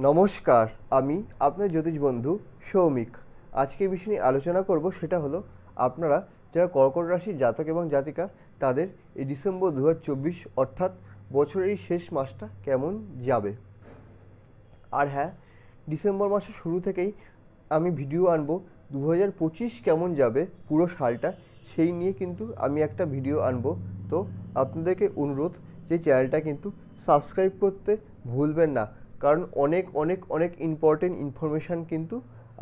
নমস্কার, আমি আপনার জ্যোতিষ বন্ধু সৌমিক। আজকে বিষয় নিয়ে আলোচনা করব, সেটা হলো আপনারা যারা কর্কট রাশির জাতক এবং জাতিকা তাদের এই ডিসেম্বর 2024 অর্থাৎ বছরের এই শেষ মাসটা কেমন যাবে। আর হ্যাঁ, ডিসেম্বর মাসের শুরু থেকেই আমি ভিডিও আনবো 2025 কেমন যাবে পুরো সালটা, সেই নিয়ে কিন্তু আমি একটা ভিডিও আনবো। তো আপনাদেরকে অনুরোধ যে চ্যানেলটা কিন্তু সাবস্ক্রাইব করতে ভুলবেন না, কারণ অনেক অনেক অনেক ইম্পর্টেন্ট ইনফরমেশান কিন্তু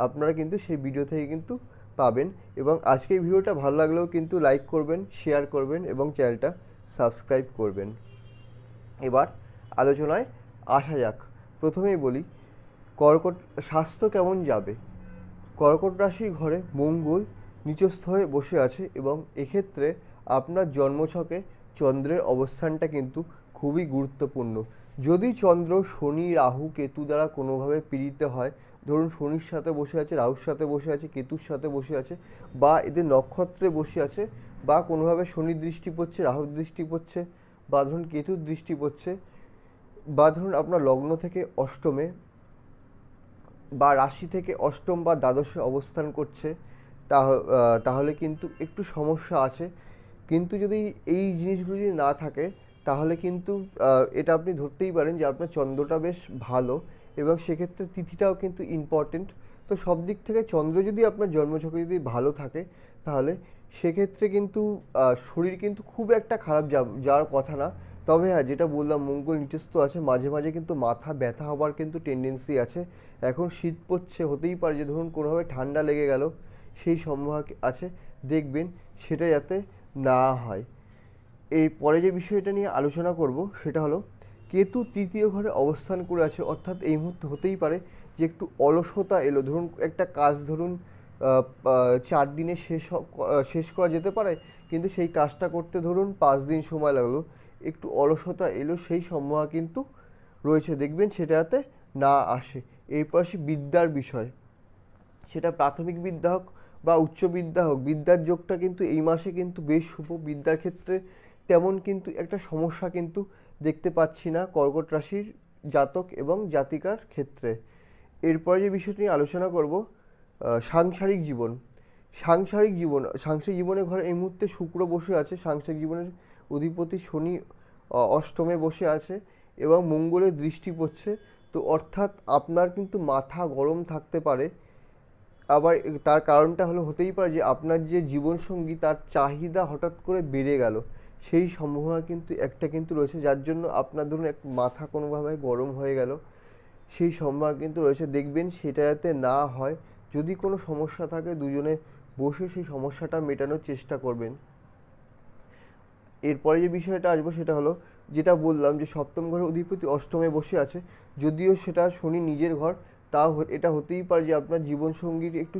আপনারা কিন্তু সেই ভিডিও থেকে কিন্তু পাবেন। এবং আজকের ভিডিওটা ভালো লাগলেও কিন্তু লাইক করবেন, শেয়ার করবেন এবং চ্যানেলটা সাবস্ক্রাইব করবেন। এবার আলোচনায় আসা যাক। প্রথমেই বলি, কর্কট স্বাস্থ্য কেমন যাবে। কর্কট রাশির ঘরে মঙ্গল নিচস্থ হয়ে বসে আছে এবং এক্ষেত্রে আপনার জন্মছকে চন্দ্রের অবস্থানটা কিন্তু খুবই গুরুত্বপূর্ণ। যদি চন্দ্র শনি রাহু কেতু দ্বারা কোনোভাবে পীড়িত হয়, ধরুন শনির সাথে বসে আছে, রাহুর সাথে বসে আছে, কেতুর সাথে বসে আছে, বা এদের নক্ষত্রে বসে আছে, বা কোনোভাবে শনির দৃষ্টি পড়ছে, রাহুর দৃষ্টি পড়ছে, বা ধরুন কেতুর দৃষ্টি পড়ছে, বা ধরুন আপনার লগ্ন থেকে অষ্টমে বা রাশি থেকে অষ্টম বা দ্বাদশে অবস্থান করছে, তাহলে কিন্তু একটু সমস্যা আছে। কিন্তু যদি এই জিনিসগুলি না থাকে তাহলে কিন্তু এটা আপনি ধরতেই পারেন যে আপনার চন্দ্রটা বেশ ভালো, এবং সেক্ষেত্রে তিথিটাও কিন্তু ইম্পর্টেন্ট। তো সব দিক থেকে চন্দ্র যদি আপনার জন্মছকে যদি ভালো থাকে তাহলে সেক্ষেত্রে কিন্তু শরীর কিন্তু খুব একটা খারাপ যাওয়ার কথা না। তবে হ্যাঁ, যেটা বললাম মঙ্গল নিচস্থ আছে, মাঝে মাঝে কিন্তু মাথা ব্যথা হওয়ার কিন্তু টেন্ডেন্সি আছে। এখন শীত পড়ছে, হতেই পারে যে ধরুন কোনোভাবে ঠান্ডা লেগে গেল, সেই সম্ভাবনা আছে। দেখবেন সেটা যাতে না হয়। এই পরে যে বিষয়টা নিয়ে আলোচনা করব সেটা হলো, কেতু তৃতীয় ঘরে অবস্থান করে আছে, অর্থাৎ এই মুহূর্তে হতেই পারে যে একটু অলসতা এলো। ধরুন একটা কাজ ধরুন 4 দিনে শেষ করা যেতে পারে, কিন্তু সেই কাজটা করতে ধরুন 5 দিন সময় লাগলো, একটু অলসতা এলো, সেই সম্ভাবনা কিন্তু রয়েছে। দেখবেন সেটা যাতে না আসে। এরপর আসি বিদ্যার বিষয়, সেটা প্রাথমিক বিদ্যা হোক বা উচ্চ বিদ্যা হোক, বিদ্যার যোগটা কিন্তু এই মাসে কিন্তু বেশ শুভ। বিদ্যার ক্ষেত্রে তেমন কিন্তু একটা সমস্যা কিন্তু দেখতে পাচ্ছি না কর্কট রাশির জাতক এবং জাতিকার ক্ষেত্রে। এরপরে যে বিষয়টি নিয়ে আলোচনা করব, সাংসারিক জীবন। সাংসারিক জীবনের ঘরে এই মুহূর্তে শুক্র বসে আছে, সাংসারিক জীবনের অধিপতি শনি অষ্টমে বসে আছে এবং মঙ্গলের দৃষ্টি পড়ছে। তো অর্থাৎ আপনার কিন্তু মাথা গরম থাকতে পারে। আবার তার কারণটা হলো, হতেই পারে যে আপনার যে জীবনসঙ্গী তার চাহিদা হঠাৎ করে বেড়ে গেল, সেই সম্ভাবনা কিন্তু একটা কিন্তু রয়েছে, যার জন্য আপনার ধরুন এক মাথা কোনোভাবে গরম হয়ে গেল, সেই সম্ভাবনা কিন্তু রয়েছে। দেখবেন সেটা যাতে না হয়। যদি কোনো সমস্যা থাকে দুজনে বসে সেই সমস্যাটা মেটানোর চেষ্টা করবেন। এরপরে যে বিষয়টা আসবো সেটা হলো, যেটা বললাম যে সপ্তম ঘরের অধিপতি অষ্টমে বসে আছে, যদিও সেটা শনি নিজের ঘর, তাও এটা হতেই পারে যে আপনার জীবনসঙ্গীর একটু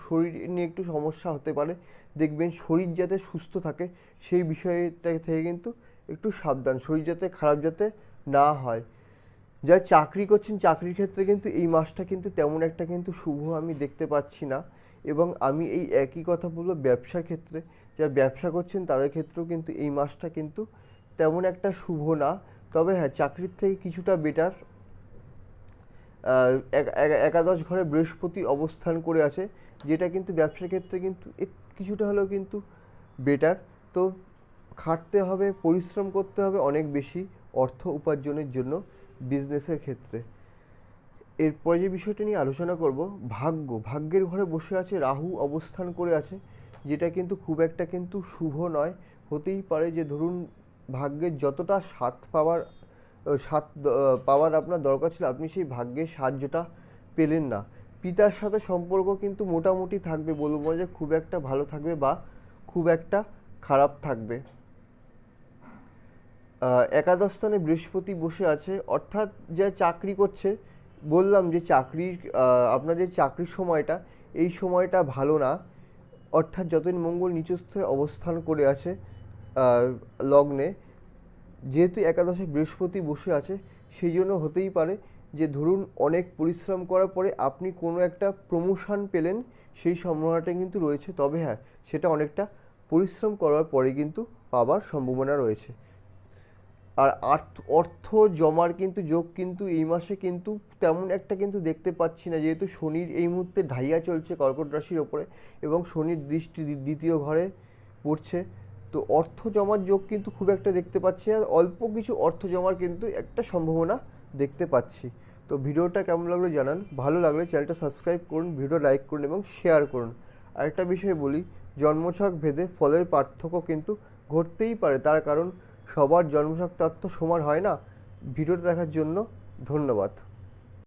শরীর নিয়ে একটু সমস্যা হতে পারে। দেখবেন শরীর যাতে সুস্থ থাকে সেই বিষয়টা থেকে কিন্তু একটু সাবধান, শরীর যাতে খারাপ যাতে না হয়। যারা চাকরি করছেন চাকরির ক্ষেত্রে কিন্তু এই মাসটা কিন্তু তেমন একটা কিন্তু শুভ আমি দেখতে পাচ্ছি না। এবং আমি এই একই কথা বলবো ব্যবসার ক্ষেত্রে, যারা ব্যবসা করছেন তাদের ক্ষেত্রেও কিন্তু এই মাসটা কিন্তু তেমন একটা শুভ না। তবে হ্যাঁ, চাকরির থেকে কিছুটা বেটার। একাদশ ঘরে বৃহস্পতি অবস্থান করে আছে, যেটা কিন্তু ব্যবসার ক্ষেত্রে কিন্তু কিছুটা হলেও কিন্তু বেটার। তো খাটতে হবে, পরিশ্রম করতে হবে অনেক বেশি অর্থ উপার্জনের জন্য বিজনেসের ক্ষেত্রে। এরপরে যে বিষয়টা নিয়ে আলোচনা করব, ভাগ্যের ঘরে বসে আছে রাহু অবস্থান করে আছে, যেটা কিন্তু খুব একটা কিন্তু শুভ নয়। হতেই পারে যে ধরুন ভাগ্যের যতটা স্বাদ পাওয়ার আপনার দরকার ছিল, আপনি সেই ভাগ্যের সাহায্যটা পেলেন না। পিতার সাথে সম্পর্ক কিন্তু মোটামুটি থাকবে, বলবো যে খুব একটা ভালো থাকবে বা খুব একটা খারাপ থাকবে। একাদশ স্থানে বৃহস্পতি বসে আছে, অর্থাৎ যে চাকরি করছে, বললাম যে আপনাদের চাকরির সময়টা এই সময়টা ভালো না। অর্থাৎ যতদিন মঙ্গল নিচস্থ হয়ে অবস্থান করে আছে লগ্নে, যেহেতু একাদশে বৃহস্পতি বসে আছে, সেই জন্য হতেই পারে যে ধরুন অনেক পরিশ্রম করার পরে আপনি কোনো একটা প্রমোশন পেলেন, সেই সম্ভাবনাটা কিন্তু রয়েছে। তবে হ্যাঁ, সেটা অনেকটা পরিশ্রম করার পরে কিন্তু পাবার সম্ভাবনা রয়েছে। আর অর্থ জমার কিন্তু যোগ কিন্তু এই মাসে কিন্তু তেমন একটা কিন্তু দেখতে পাচ্ছি না, যেহেতু শনির এই মুহূর্তে ঢাইয়া চলছে কর্কট রাশির ওপরে এবং শনির দৃষ্টি দ্বিতীয় ঘরে পড়ছে। তো অর্থ জমার যোগ কিন্তু খুব একটা দেখতে পাচ্ছি না, অল্প কিছু অর্থ জমার কিন্তু একটা সম্ভাবনা দেখতে পাচ্ছি। তো ভিডিওটা কেমন লাগলো জানান, ভালো লাগলে চ্যানেলটা সাবস্ক্রাইব করুন, ভিডিও লাইক করুন এবং শেয়ার করুন। আরেকটা বিষয় বলি, জন্মছক ভেদে ফলের পার্থক্য কিন্তু ঘটতেই পারে, তার কারণ সবার জন্মছক তত্ত্ব সমান হয় না। ভিডিওটা দেখার জন্য ধন্যবাদ।